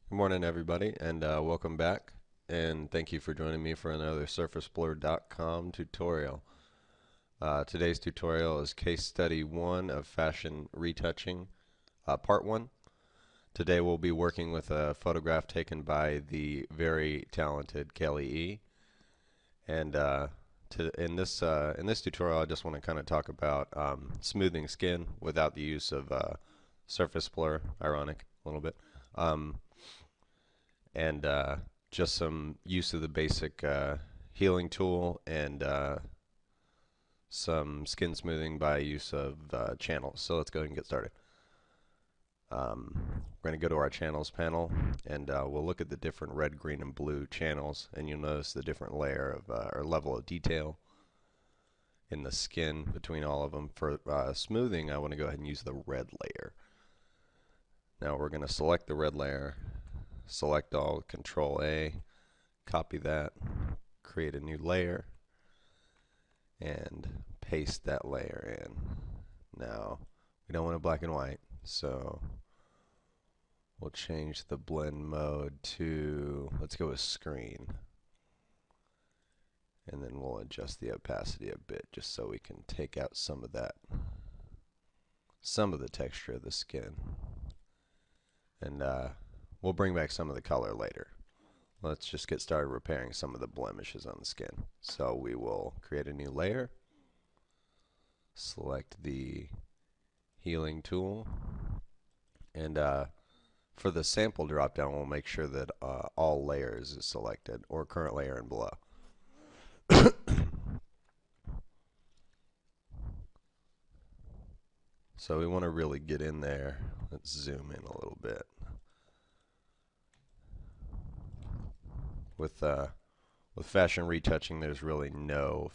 Good morning, everybody, and welcome back. And thank you for joining me for another SurfaceBlur.com tutorial. Today's tutorial is case study 1 of fashion retouching, part 1. Today we'll be working with a photograph taken by the very talented Kelly E. And in this tutorial, I just want to kind of talk about smoothing skin without the use of surface blur. Ironic, a little bit. And just some use of the basic healing tool and some skin smoothing by use of channels. So let's go ahead and get started. We're going to go to our channels panel, and we'll look at the different red, green, and blue channels, and you'll notice the different layer of or level of detail in the skin between all of them. For smoothing, I want to go ahead and use the red layer. Now we're going to select the red layer, select all, Control A, copy that, create a new layer, and paste that layer in. Now we don't want it black and white, so we'll change the blend mode to, let's go with screen, and then we'll adjust the opacity a bit just so we can take out some of that, some of the texture of the skin, and we'll bring back some of the color later. Let's just get started repairing some of the blemishes on the skin. So we will create a new layer, select the healing tool, and for the sample drop down, we'll make sure that all layers is selected, or current layer and below. So we want to really get in there. Let's zoom in a little bit. With fashion retouching, there's really no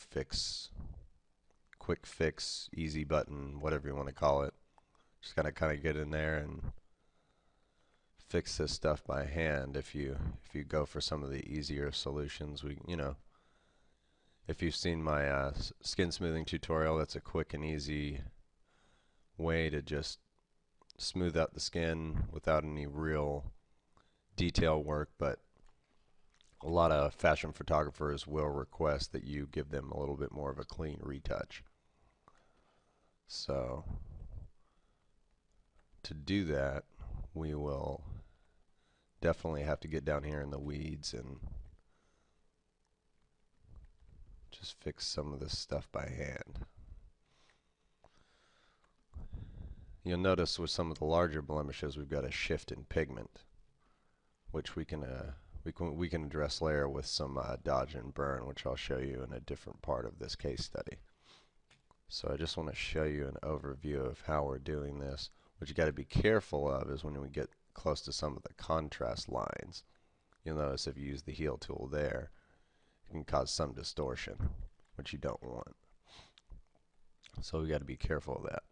quick fix, easy button, whatever you want to call it. Just gotta kind of get in there and fix this stuff by hand. If you go for some of the easier solutions, if you've seen my skin smoothing tutorial, that's a quick and easy way to just smooth out the skin without any real detail work. But a lot of fashion photographers will request that you give them a little bit more of a clean retouch. So to do that, we will definitely have to get down here in the weeds and just fix some of this stuff by hand. You'll notice with some of the larger blemishes, we've got a shift in pigment, which we can address later with some dodge and burn, which I'll show you in a different part of this case study. So I just want to show you an overview of how we're doing this. What you got to be careful of is when we get close to some of the contrast lines. You'll notice if you use the heal tool there, it can cause some distortion, which you don't want. So we got to be careful of that.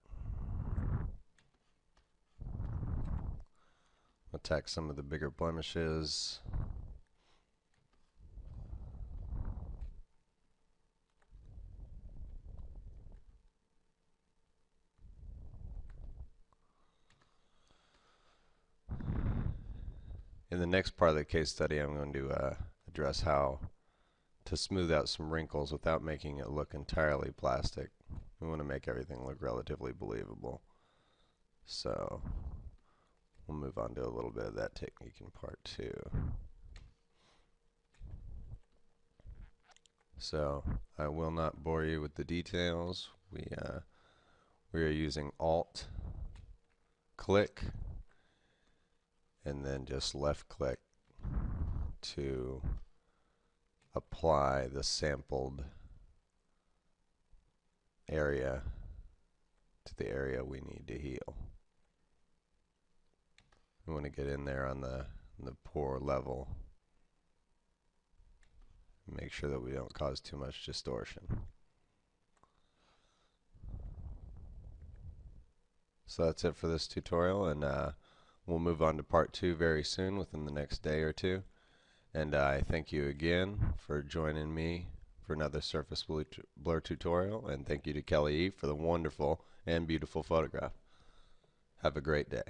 Attack some of the bigger blemishes. In the next part of the case study, I'm going to address how to smooth out some wrinkles without making it look entirely plastic. We want to make everything look relatively believable. So we'll move on to a little bit of that technique in part 2. So I will not bore you with the details. We are using Alt, click, and then just left click to apply the sampled area to the area we need to heal. We want to get in there on the pore level. Make sure that we don't cause too much distortion. So that's it for this tutorial, and we'll move on to part 2 very soon, within the next day or two. And I thank you again for joining me for another Surface Blur tutorial, and thank you to Kelly E for the wonderful and beautiful photograph. Have a great day.